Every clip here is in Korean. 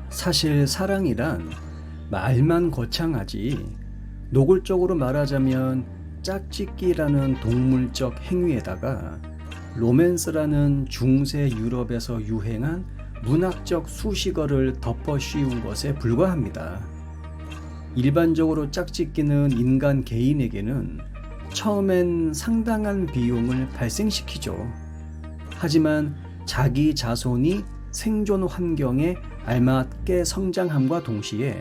사실 사랑이란 말만 거창하지 노골적으로 말하자면 짝짓기라는 동물적 행위에다가 로맨스라는 중세 유럽에서 유행한 문학적 수식어를 덮어 씌운 것에 불과합니다. 일반적으로 짝짓기는 인간 개인에게는 처음엔 상당한 비용을 발생시키죠. 하지만 자기 자손이 생존 환경에 알맞게 성장함과 동시에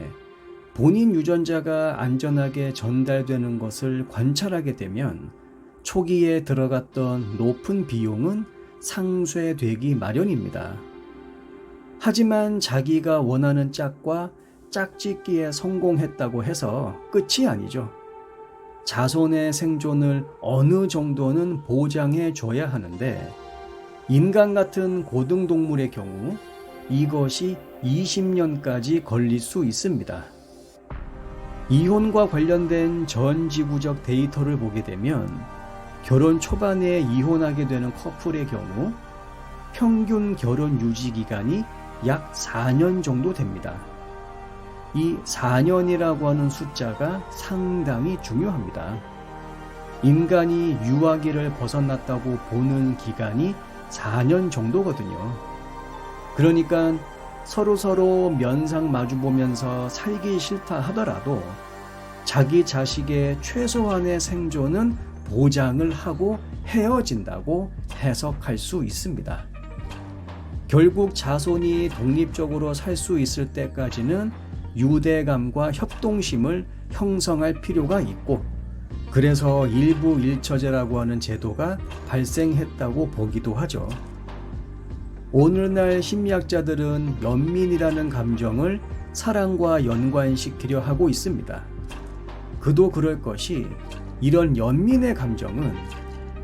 본인 유전자가 안전하게 전달되는 것을 관찰하게 되면 초기에 들어갔던 높은 비용은 상쇄되기 마련입니다. 하지만 자기가 원하는 짝과 짝짓기에 성공했다고 해서 끝이 아니죠. 자손의 생존을 어느 정도는 보장해 줘야 하는데 인간 같은 고등동물의 경우 이것이 20년까지 걸릴 수 있습니다. 이혼과 관련된 전 지구적 데이터를 보게 되면 결혼 초반에 이혼하게 되는 커플의 경우 평균 결혼 유지 기간이 약 4년 정도 됩니다. 이 4년이라고 하는 숫자가 상당히 중요합니다. 인간이 유아기를 벗어났다고 보는 기간이 4년 정도거든요. 그러니까 서로 면상 마주보면서 살기 싫다 하더라도 자기 자식의 최소한의 생존은 보장을 하고 헤어진다고 해석할 수 있습니다. 결국 자손이 독립적으로 살 수 있을 때까지는 유대감과 협동심을 형성할 필요가 있고 그래서 일부 일처제라고 하는 제도가 발생했다고 보기도 하죠. 오늘날 심리학자들은 연민이라는 감정을 사랑과 연관시키려 하고 있습니다. 그도 그럴 것이 이런 연민의 감정은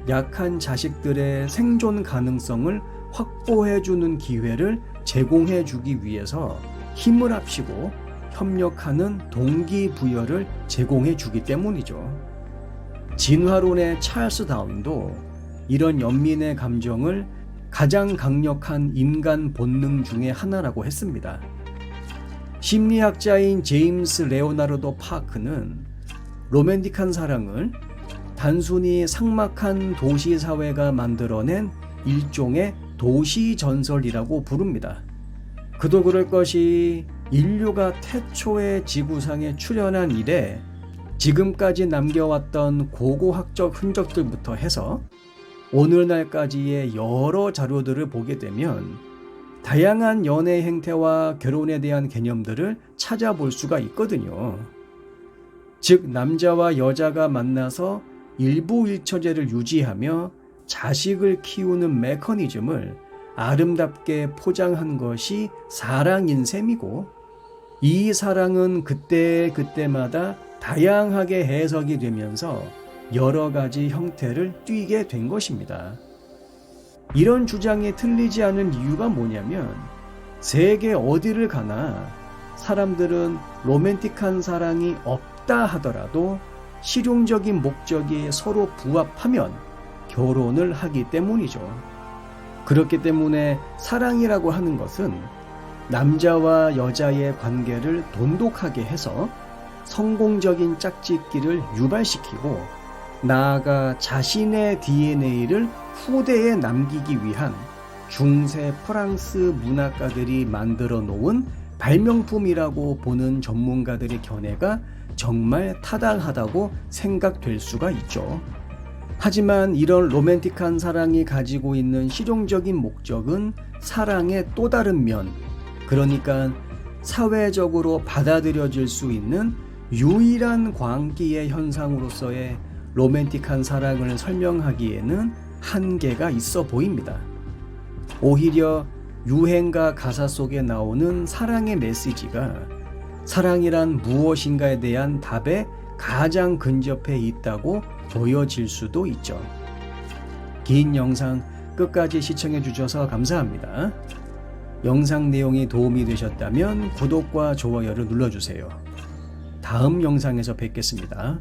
약한 자식들의 생존 가능성을 확보해주는 기회를 제공해주기 위해서 힘을 합치고 협력하는 동기부여를 제공해주기 때문이죠. 진화론의 찰스 다윈도 이런 연민의 감정을 가장 강력한 인간 본능 중에 하나라고 했습니다. 심리학자인 제임스 레오나르도 파크는 로맨틱한 사랑을 단순히 삭막한 도시 사회가 만들어낸 일종의 도시 전설이라고 부릅니다. 그도 그럴 것이 인류가 태초에 지구상에 출현한 이래 지금까지 남겨왔던 고고학적 흔적들부터 해서 오늘날까지의 여러 자료들을 보게 되면 다양한 연애 행태와 결혼에 대한 개념들을 찾아볼 수가 있거든요. 즉 남자와 여자가 만나서 일부 일처제를 유지하며 자식을 키우는 메커니즘을 아름답게 포장한 것이 사랑인 셈이고 이 사랑은 그때마다 다양하게 해석이 되면서 여러 가지 형태를 띠게 된 것입니다. 이런 주장이 틀리지 않은 이유가 뭐냐면 세계 어디를 가나 사람들은 로맨틱한 사랑이 없다 하더라도 실용적인 목적이 서로 부합하면 결혼을 하기 때문이죠. 그렇기 때문에 사랑이라고 하는 것은 남자와 여자의 관계를 돈독하게 해서 성공적인 짝짓기를 유발시키고 나아가 자신의 DNA를 후대에 남기기 위한 중세 프랑스 문학가들이 만들어 놓은 발명품이라고 보는 전문가들의 견해가 정말 타당하다고 생각될 수가 있죠. 하지만 이런 로맨틱한 사랑이 가지고 있는 실용적인 목적은 사랑의 또 다른 면, 그러니까 사회적으로 받아들여질 수 있는 유일한 광기의 현상으로서의 로맨틱한 사랑을 설명하기에는 한계가 있어 보입니다. 오히려 유행가 가사 속에 나오는 사랑의 메시지가 사랑이란 무엇인가에 대한 답에 가장 근접해 있다고 보여질 수도 있죠. 긴 영상 끝까지 시청해 주셔서 감사합니다. 영상 내용이 도움이 되셨다면 구독과 좋아요를 눌러주세요. 다음 영상에서 뵙겠습니다.